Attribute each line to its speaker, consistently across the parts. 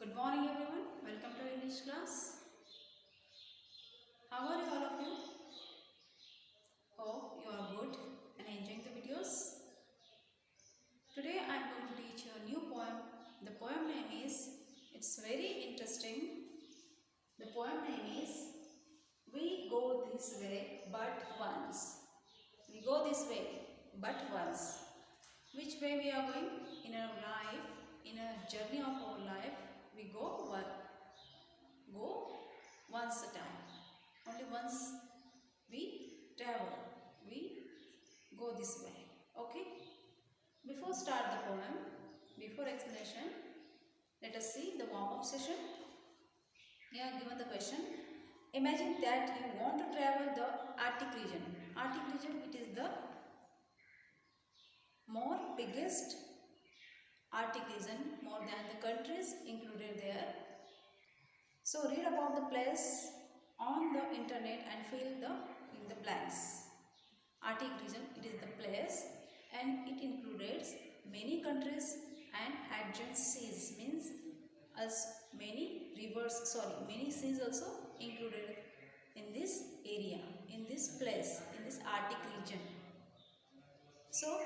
Speaker 1: Good morning everyone. Welcome to English class. How are you all of you? Hope you are good and enjoying the videos. Today I am going to teach you a new poem. The poem name is, it's very interesting. The poem name is We Go This Way But Once. We go this way but once. Which way we are going? In our life, in a journey of our life, we go once a time. Only once we travel. We go this way. Okay. Before start the poem, before explanation, let us see the warm-up session. Here given the question. Imagine that you want to travel the Arctic region. Arctic region, it is the more biggest Arctic region, more than the countries included there. So read about the place on the internet and fill in the blanks. Arctic region, it is the place and it includes many countries and adjacent seas, means as many rivers, many seas also included in this area, in this place, in this Arctic region. So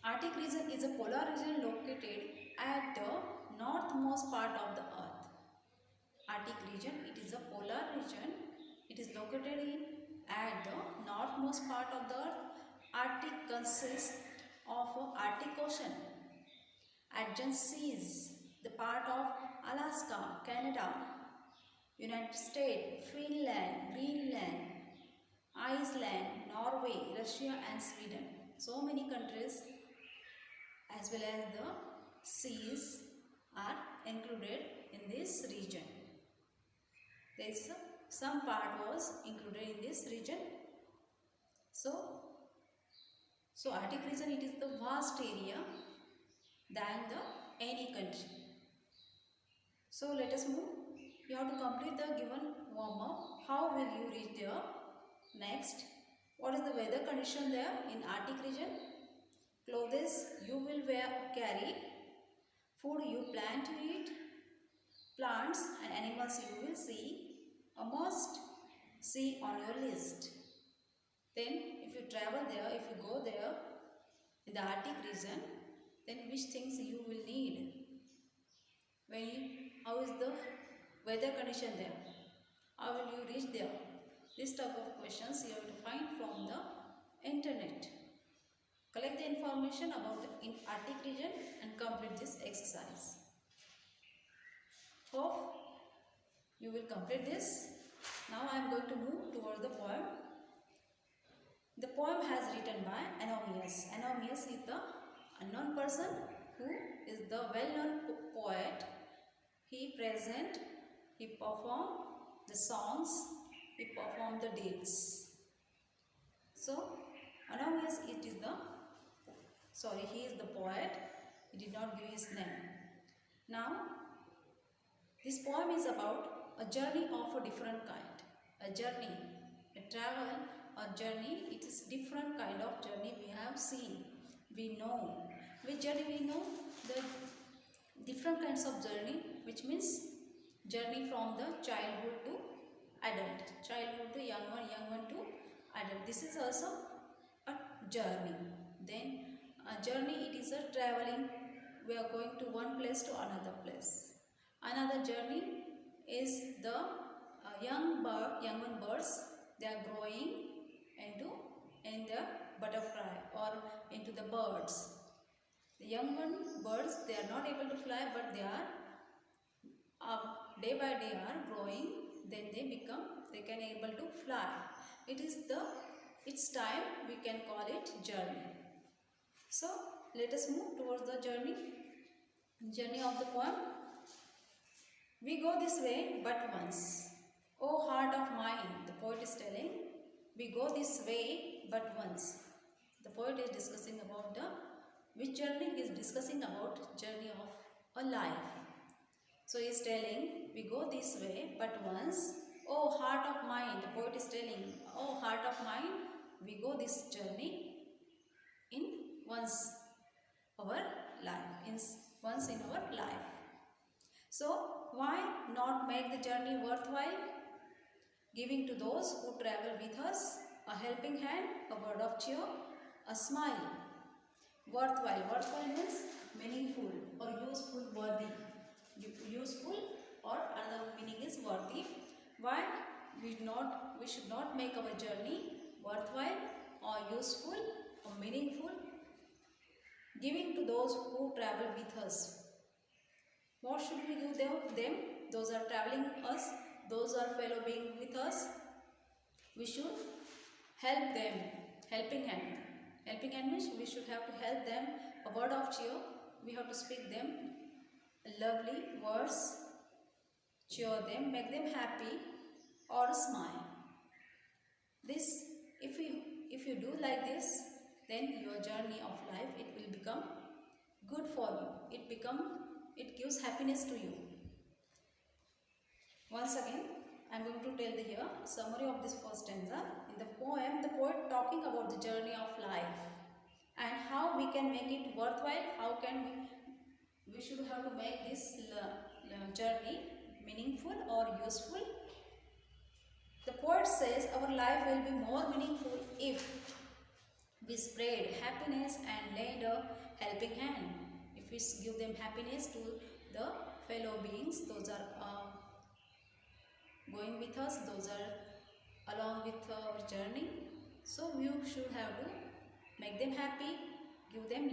Speaker 1: Arctic region is a polar region located at the northmost part of the earth. Arctic region, it is a polar region. It is located at the northmost part of the earth. Arctic consists of Arctic Ocean, adjacent seas, the part of Alaska, Canada, United States, Finland, Greenland, Iceland, Norway, Russia and Sweden. So many countries as well as the seas are included in this region. There is some part was included in this region. So Arctic region, it is the vast area than the any country. So let us move. You have to complete the given warm up. How will you reach there? Next, what is the weather condition there in Arctic region? Clothes you will carry, food you plan to eat, plants and animals you will see, a must see on your list. Then if you travel there, if you go there in the Arctic region, then which things you will need? How is the weather condition there? How will you reach there? This type of questions you have to find from the internet. Collect the information about the Arctic region and complete this exercise. Hope you will complete this. Now I am going to move towards the poem. The poem has written by Anonymous. Anonymous is the unknown person who is the well-known poet. He performed the songs, he performed the deeds. So Anonymous, he is the poet. He did not give his name. Now this poem is about a journey of a different kind. A journey, a travel, a journey. It is different kind of journey we have seen. We know. Which journey we know? The different kinds of journey, which means journey from the childhood to adult. Childhood to young one to adult. This is also a journey. Then a journey, it is a traveling. We are going to one place to another place. Another journey is the young birds. They are growing in the butterfly or into the birds. The young birds, they are not able to fly, but they are day by day are growing. Then they can able to fly. It's time we can call it journey. So let us move towards the journey of the poem. We go this way but once. Oh heart of mine, the poet is telling, we go this way but once. The poet is discussing about which journey? He is discussing about journey of a life. So he is telling, we go this way but once. Oh heart of mine, the poet is telling, oh heart of mine, we go this journey in once our life, once in our life. So why not make the journey worthwhile? Giving to those who travel with us a helping hand, a word of cheer, a smile. Worthwhile. Worthwhile means meaningful or useful, worthy. Useful, or another meaning is worthy. Why we should not make our journey worthwhile or useful or meaningful? Giving to those who travel with us. What should we do them? Those are traveling us, those are fellow being with us. We should help them. Helping hand. Helping hand means we should have to help them. A word of cheer. We have to speak them lovely words, cheer them, make them happy, or smile. This, if you do like this, then your journey of life, it will become good for you. It gives happiness to you. Once again, I am going to tell the here summary of this first stanza. In the poem, the poet talking about the journey of life and how we can make it worthwhile. How can we should have to make this journey meaningful or useful. The poet says our life will be more meaningful if we spread happiness and lend a helping hand. If we give them happiness to the fellow beings, those are going with us, those are along with our journey. So we should have to make them happy, give them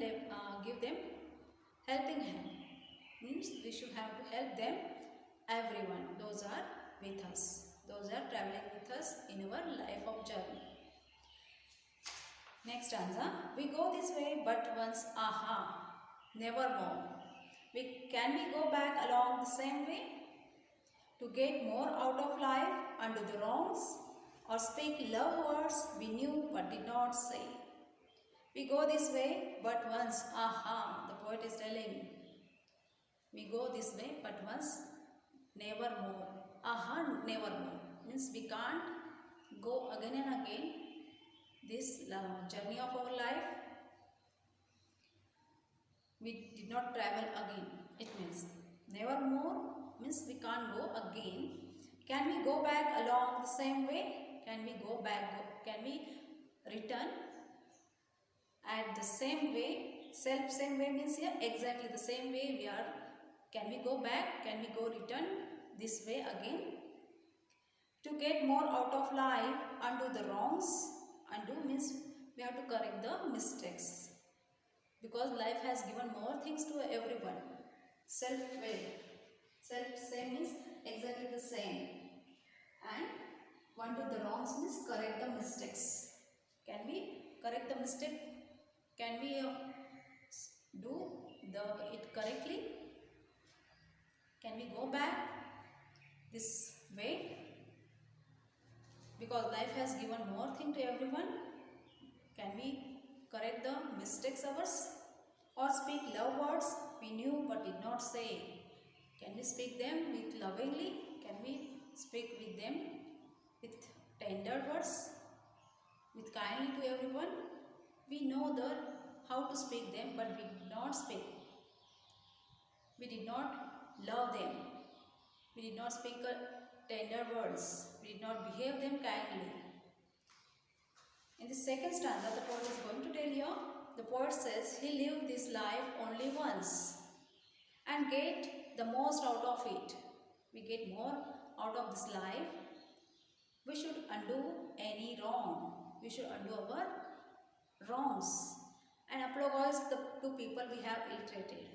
Speaker 1: helping hand. Means we should have to help them, everyone. Those are with us. Those are traveling with us in our life of journey. Next stanza. We go this way but once, aha, never more. Can we go back along the same way? To get more out of life, undo the wrongs, or speak love words we knew but did not say. We go this way but once, aha, the poet is telling. We go this way but once, never more. Aha, never more. Means we can't go again and again this journey of our life. We did not travel again. It means never more means we can't go again. Can we go back along the same way? Can we go back? Can we return at the same way? Same way means here exactly the same way we are. Can we go back? Can we go return this way again? To get more out of life, undo the wrongs. Undo means we have to correct the mistakes. Because life has given more things to everyone. Self-way. Self-same means exactly the same. And undo the wrongs means correct the mistakes. Can we correct the mistake? Can we do it correctly? Can we go back this way? Because life has given more thing to everyone. Can we correct the mistakes ours? Or speak love words we knew but did not say? Can we speak them with lovingly? Can we speak with them with tender words, with kindly to everyone? We know how to speak them, but we did not speak. We did not love them. We did not speak tender words. We did not behave them kindly. In the second stanza, the poet is going to tell you. The poet says he lived this life only once and get the most out of it. We get more out of this life. We should undo any wrong. We should undo our wrongs and apologize to people we have ill-treated.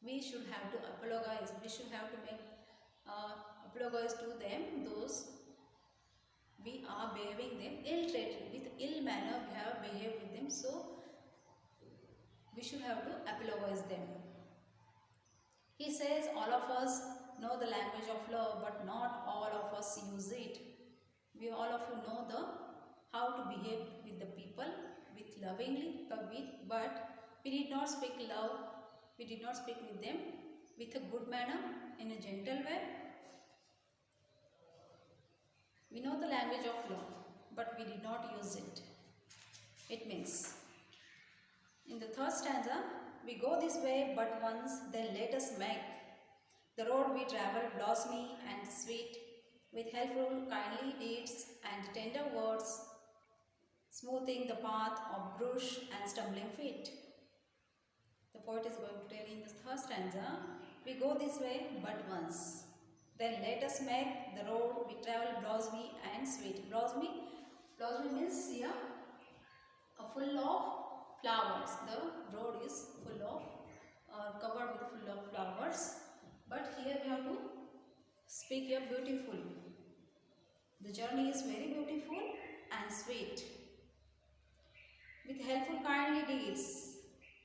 Speaker 1: We should have to apologize. We should have to make apologize to them, those we are behaving them ill-treated, with ill manner we have behaved with them. So we should have to apologize them. He says all of us know the language of love, but not all of us use it. We all of you know how to behave with the people with lovingly, but we did not speak love. We did not speak with them with a good manner, in a gentle way. We know the language of love, but we did not use it. It means, in the third stanza, we go this way but once, then let us make The road we travel blossomy and sweet, with helpful, kindly deeds and tender words, smoothing the path of brush and stumbling feet. The poet is going to tell in the third stanza, we go this way but once. Then let us make the road we travel blossomy and sweet. Blossomy means here full of flowers. The road is full of covered with full of flowers. But here we have to speak here beautiful. The journey is very beautiful and sweet. With helpful kindly deeds.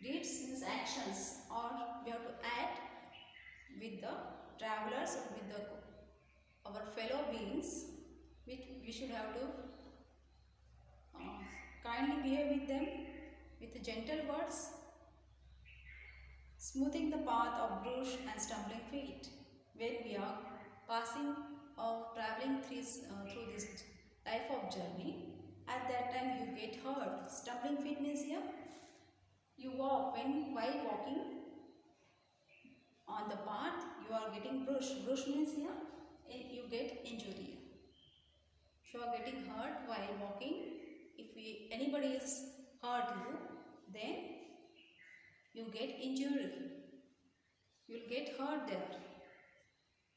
Speaker 1: Deeds means actions, or we have to add with the travelers, with our fellow beings. We should have to kindly behave with them with gentle words, smoothing the path of brush and stumbling feet. When we are passing or traveling through this life of journey, at that time you get hurt. Stumbling feet means here you walk while walking on the path you are getting brush. Brush means here you get injury. If you are getting hurt while walking, if anybody is hurt you, then you get injury. You will get hurt there.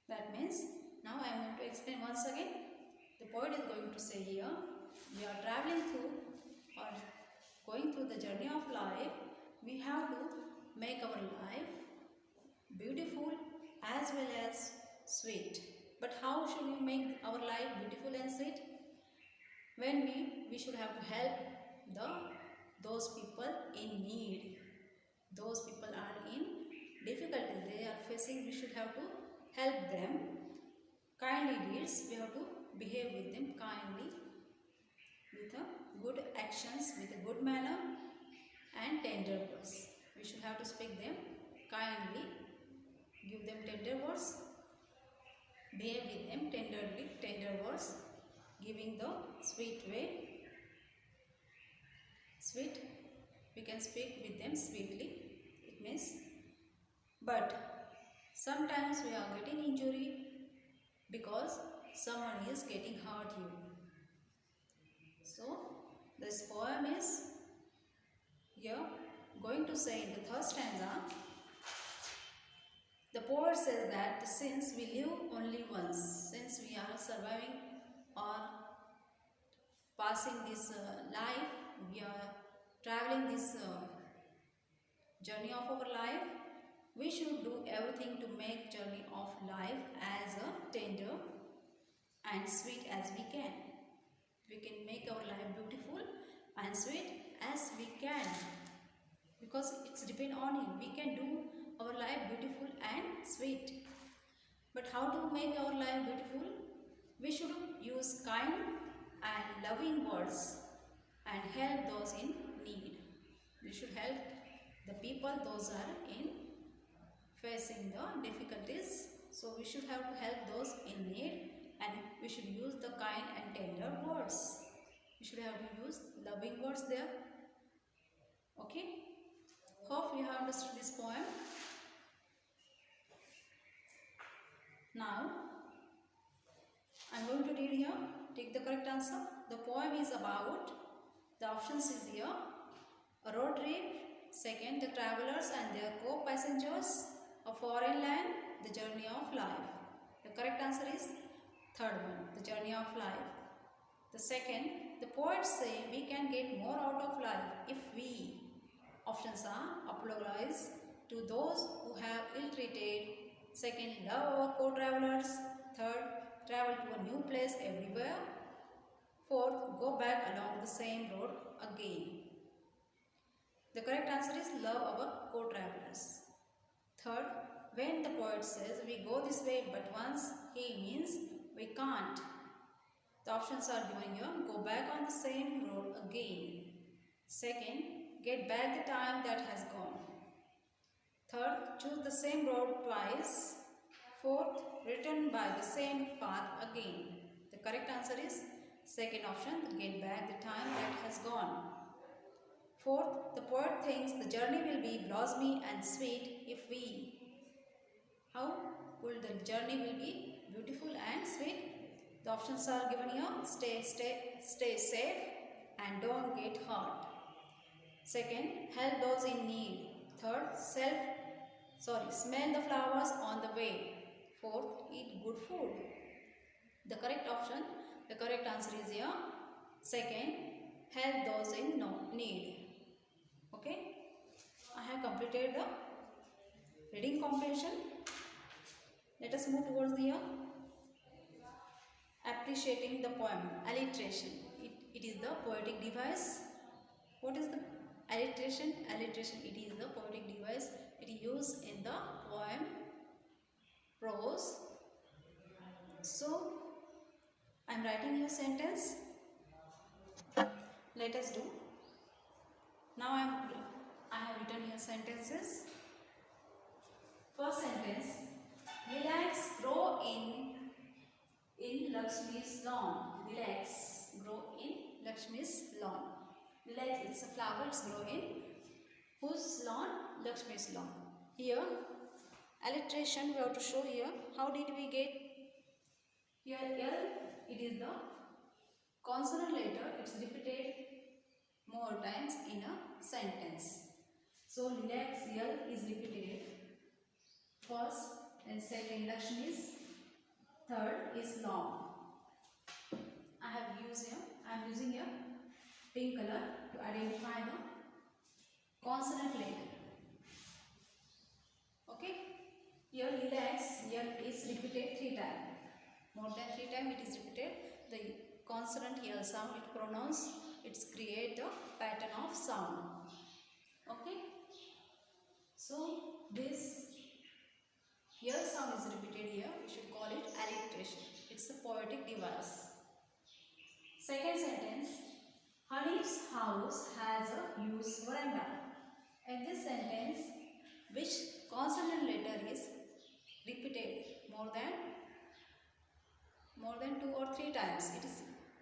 Speaker 1: That means, now I am going to explain once again. The poet is going to say here, we are traveling through or going through the journey of life. We have to make our life beautiful as well as sweet. But how should we make our life beautiful and sweet? When we should have to help those people in need. Those people are in difficulty, they are facing, we should have to help them. Kindly deeds, we have to behave with them kindly, with a good actions, with a good manner and tender words. We should have to speak them kindly, give them tender words, behave with them tenderly, tender words, giving the sweet way. Sweet, we can speak with them sweetly. It means, but sometimes we are getting injury because someone is getting hurt you. So this poem is here going to say in the third stanza. The poet says that since we live only once, since we are surviving or passing this life, we are traveling this journey of our life, we should do everything to make journey of life as tender and sweet as we can. We can make our life beautiful and sweet as we can, because it's depend on you. We can do our life beautiful and sweet. But how to make our life beautiful? We should use kind and loving words and help those in need. We should help the people those are in facing the difficulties. So we should have to help those in need, and we should use the kind and tender words. We should have to use loving words there. Okay? Hope you have understood this poem. Now, I am going to read here. Take the correct answer. The poem is about, the options is here, a road trip. Second, the travelers and their co-passengers, a foreign land, the journey of life. The correct answer is third one, the journey of life. The second, the poets say we can get more out of life if we, options are, apologize to those who have ill-treated. Second, love our co-travelers. Third, travel to a new place everywhere. Fourth, go back along the same road again. The correct answer is love our co-travelers. Third, when the poet says we go this way but once, he means we can't. The options are given here. Go back on the same road again. Second, get back the time that has gone. Third, choose the same road twice. Fourth, return by the same path again. The correct answer is second option, get back the time that has gone. Fourth, the poet thinks the journey will be blossomy and sweet if we. How will the journey will be beautiful and sweet. The options are given here. Stay safe and don't get hurt. Second, help those in need. Third, smell the flowers on the way. Fourth, eat good food. The correct answer is here. Second, help those in need. Okay, I have completed the reading comprehension. Let us move towards the appreciating the poem. Alliteration. It is the poetic device. What is the alliteration? Alliteration, it is the poetic device. It is used in the poem, prose. So, I am writing here sentence. Let us do. Now I have written here sentences. First sentence. Relax, grow in Lakshmi's lawn. Relax, grow in Lakshmi's lawn. Relax, it's a flower, it's grow in whose lawn? Lakshmi's lawn. Here, alliteration we have to show here. How did we get here? L, it is the consonant letter. It's repeated more times in a sentence. So, relax, L is repeated first and second. Lakshmi's. Third is lawn. I am using here pink color to identify the consonant letter. Okay. Here relax, here is repeated 3 times. More than 3 times it is repeated. The consonant here sound it pronounce, it's create a pattern of sound. Okay. So this here sound is repeated here. We should call it alliteration. It's a poetic device. Second sentence. Hanif's house has a huge veranda. In this sentence, which consonant letter is repeated more than 2 or 3 times?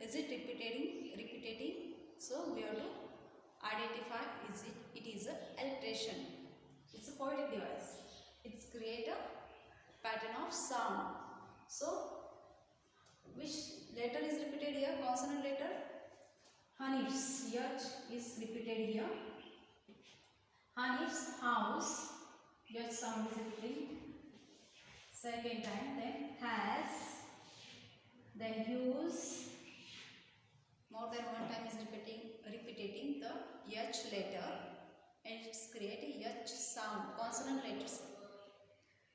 Speaker 1: Is it repeating? So we have to identify it is a alliteration. It's a poetic device. It's create a pattern of sound. So which letter is repeated here? Consonant letter. Hanif's H is repeated here. Hanif's house, H sound is repeating second time. Then has, then use, more than 1 time is repeating the H letter, and it's creating H sound. Consonant letters.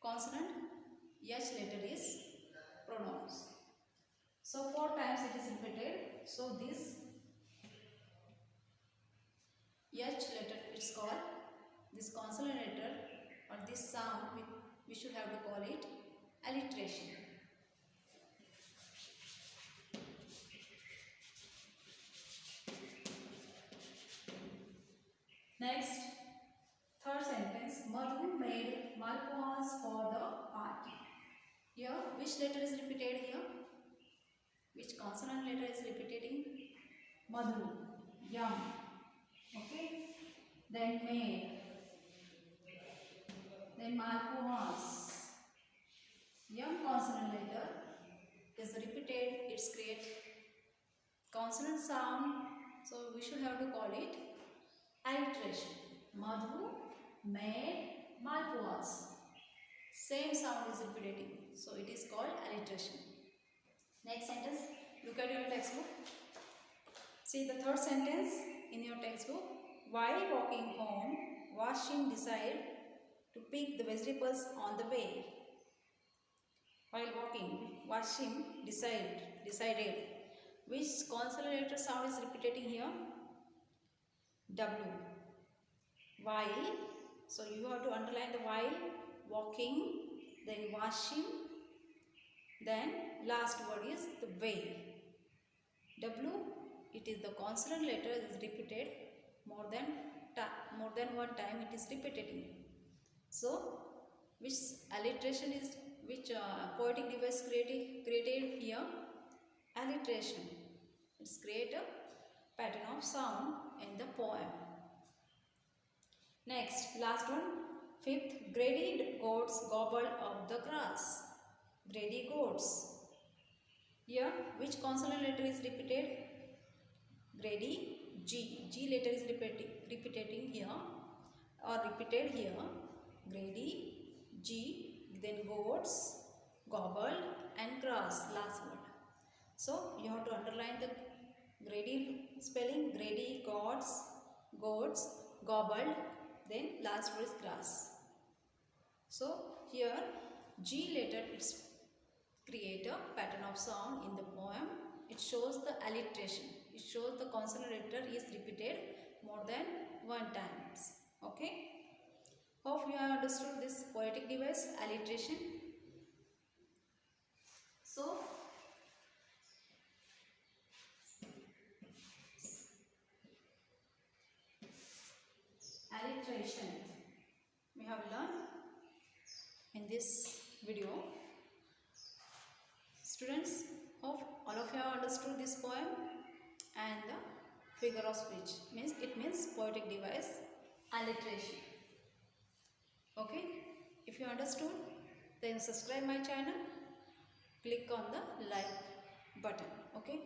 Speaker 1: Consonant H letter is pronounced. So 4 times it is repeated. So this H letter, it's called, this consonant letter or this sound, we should have to call it alliteration. Next, third sentence. Madhu made malpuas for the party. Here, which letter is repeated here? Which consonant letter is repeating? Madhu. Yum. Okay. Then made. Then malpuas. Yum consonant letter is repeated. It's create consonant sound. So we should have to call it alliteration. Madhu made malpuas. Same sound is repeating. So it is called alliteration. Next sentence. Look at your textbook. See the third sentence in your textbook. While walking home, Washim decided to pick the vegetables on the way. While walking, Washim decided. Which consonant letter sound is repeating here? W. While. So you have to underline the while, walking, then Washim, then last word is the way. W, it is the consonant letter is repeated more than 1 time it is repeating. So which alliteration is, which poetic device created here? Alliteration. It's create a pattern of sound in the poem. Next, last one. Fifth, greedy goats gobbled up the grass. Grady goats. Here, which consonant letter is repeated? Grady G. G letter is repeating here or repeated here. Grady G. Then goats, gobbled, and grass. Last word. So you have to underline the Grady spelling. Grady, goats, gobbled. Then last word is grass. So here G letter it's create a pattern of sound in the poem. It shows the alliteration. It shows the consonant letter is repeated more than one times. Okay. Hope you have understood this poetic device alliteration. So alliteration we have learned in this video. Students, hope all of you have understood this poem and the figure of speech means it means poetic device alliteration. Okay, if you understood, then subscribe my channel, click on the like button. Okay.